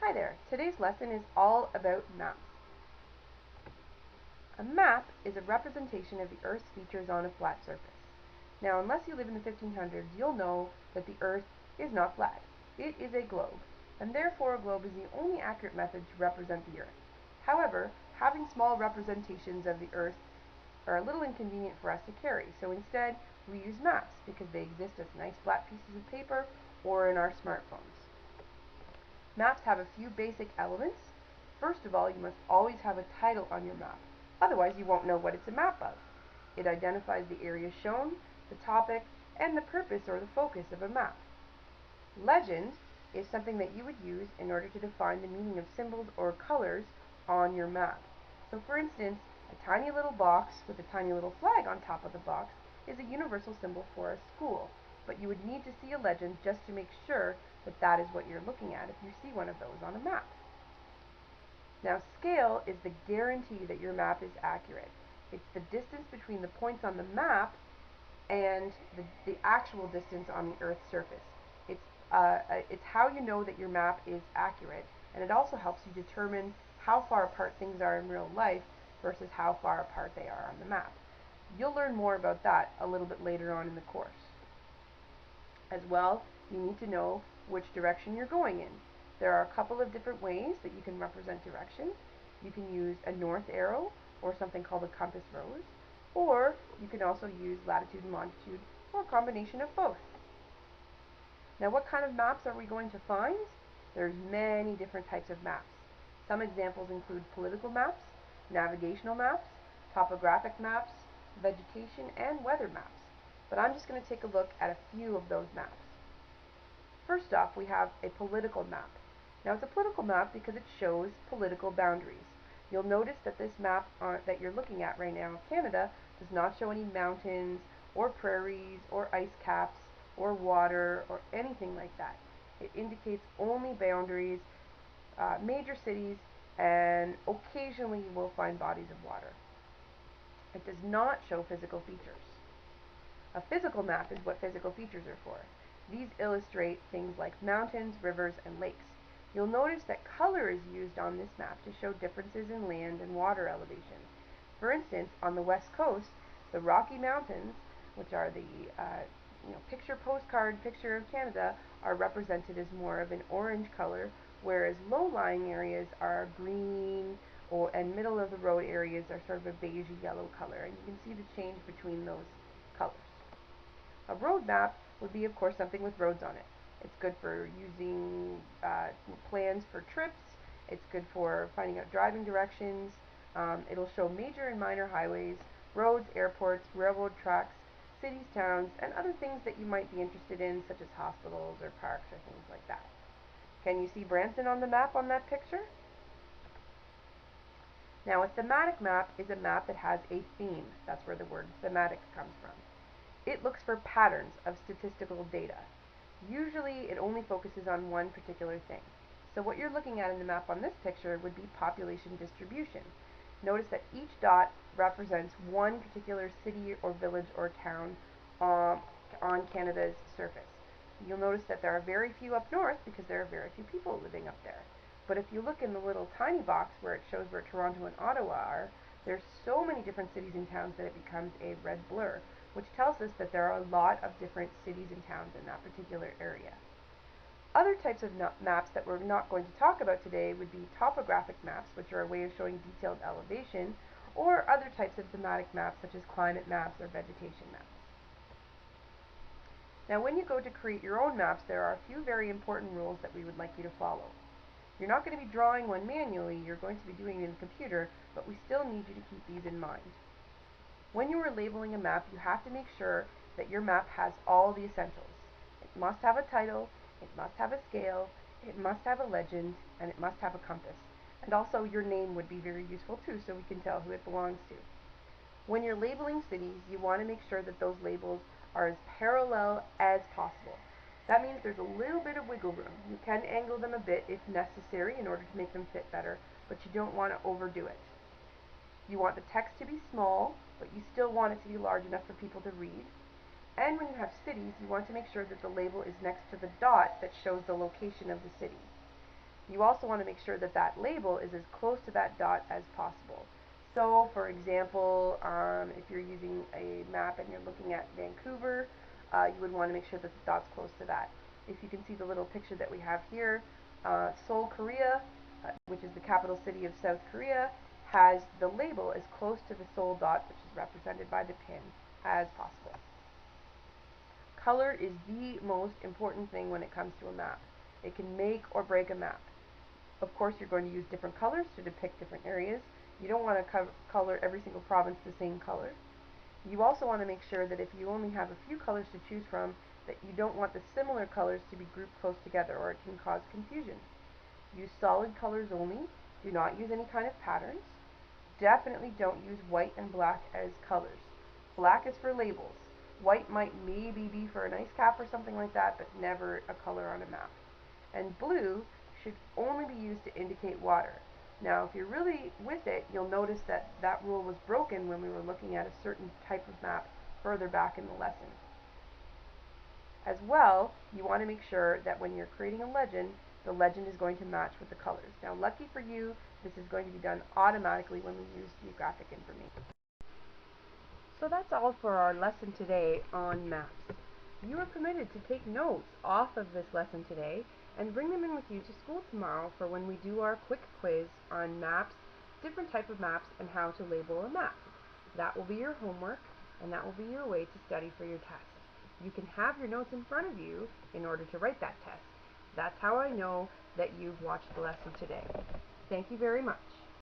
Hi there! Today's lesson is all about maps. A map is a representation of the Earth's features on a flat surface. Now, unless you live in the 1500s, you'll know that the Earth is not flat. It is a globe, and therefore a globe is the only accurate method to represent the Earth. However, having small representations of the Earth are a little inconvenient for us to carry, so instead we use maps because they exist as nice flat pieces of paper or in our smartphones. Maps have a few basic elements. First of all, you must always have a title on your map. Otherwise, you won't know what it's a map of. It identifies the area shown, the topic, and the purpose or the focus of a map. Legend is something that you would use in order to define the meaning of symbols or colors on your map. So for instance, a tiny little box with a tiny little flag on top of the box is a universal symbol for a school, but you would need to see a legend just to make sure that that is what you're looking at if you see one of those on a map. Now, scale is the guarantee that your map is accurate. It's the distance between the points on the map and the actual distance on the Earth's surface. It's how you know that your map is accurate, and it also helps you determine how far apart things are in real life versus how far apart they are on the map. You'll learn more about that a little bit later on in the course. As well, you need to know which direction you're going in. There are a couple of different ways that you can represent direction. You can use a north arrow or something called a compass rose, or you can also use latitude and longitude or a combination of both. Now, what kind of maps are we going to find? There's many different types of maps. Some examples include political maps, navigational maps, topographic maps, vegetation, and weather maps. But I'm just going to take a look at a few of those maps. First off, we have a political map. Now, it's a political map because it shows political boundaries. You'll notice that this map that you're looking at right now of Canada does not show any mountains or prairies or ice caps or water or anything like that. It indicates only boundaries, major cities, and occasionally you will find bodies of water. It does not show physical features. A physical map is what physical features are for. These illustrate things like mountains, rivers, and lakes. You'll notice that color is used on this map to show differences in land and water elevation. For instance, on the west coast, the Rocky Mountains, which are the postcard picture of Canada, are represented as more of an orange color, whereas low-lying areas are green, and middle of the road areas are sort of a beigey yellow color, and you can see the change between those colors. A road map would be, of course, something with roads on it. It's good for using plans for trips. It's good for finding out driving directions. It'll show major and minor highways, roads, airports, railroad tracks, cities, towns, and other things that you might be interested in, such as hospitals or parks or things like that. Can you see Branson on the map on that picture? Now, a thematic map is a map that has a theme. That's where the word thematic comes from. It looks for patterns of statistical data. Usually, it only focuses on one particular thing. So what you're looking at in the map on this picture would be population distribution. Notice that each dot represents one particular city or village or town on Canada's surface. You'll notice that there are very few up north because there are very few people living up there. But if you look in the little tiny box where it shows where Toronto and Ottawa are, there's so many different cities and towns that it becomes a red blur, which tells us that there are a lot of different cities and towns in that particular area. Other types of maps that we're not going to talk about today would be topographic maps, which are a way of showing detailed elevation, or other types of thematic maps, such as climate maps or vegetation maps. Now, when you go to create your own maps, there are a few very important rules that we would like you to follow. You're not going to be drawing one manually, you're going to be doing it in the computer, but we still need you to keep these in mind. When you are labeling a map, you have to make sure that your map has all the essentials. It must have a title, it must have a scale, it must have a legend, and it must have a compass. And also your name would be very useful too, so we can tell who it belongs to. When you're labeling cities, you want to make sure that those labels are as parallel as possible. That means there's a little bit of wiggle room. You can angle them a bit if necessary in order to make them fit better, but you don't want to overdo it. You want the text to be small, but you still want it to be large enough for people to read. And when you have cities, you want to make sure that the label is next to the dot that shows the location of the city. You also want to make sure that that label is as close to that dot as possible. So, for example, if you're using a map and you're looking at Vancouver, you would want to make sure that the dot's close to that. If you can see the little picture that we have here, Seoul, Korea, which is the capital city of South Korea, has the label as close to the Seoul dot, which is represented by the pin, as possible. Color is the most important thing when it comes to a map. It can make or break a map. Of course, you're going to use different colors to depict different areas. You don't want to color every single province the same color. You also want to make sure that if you only have a few colors to choose from, that you don't want the similar colors to be grouped close together, or it can cause confusion. Use solid colors only. Do not use any kind of patterns. Definitely don't use white and black as colors. Black is for labels. White might maybe be for an ice cap or something like that, but never a color on a map. And blue should only be used to indicate water. Now, if you're really with it, you'll notice that that rule was broken when we were looking at a certain type of map further back in the lesson. As well, you want to make sure that when you're creating a legend, the legend is going to match with the colors. Now, lucky for you, this is going to be done automatically when we use geographic information. So that's all for our lesson today on maps. You are permitted to take notes off of this lesson today and bring them in with you to school tomorrow for when we do our quick quiz on maps, different type of maps, and how to label a map. That will be your homework, and that will be your way to study for your test. You can have your notes in front of you in order to write that test. That's how I know that you've watched the lesson today. Thank you very much.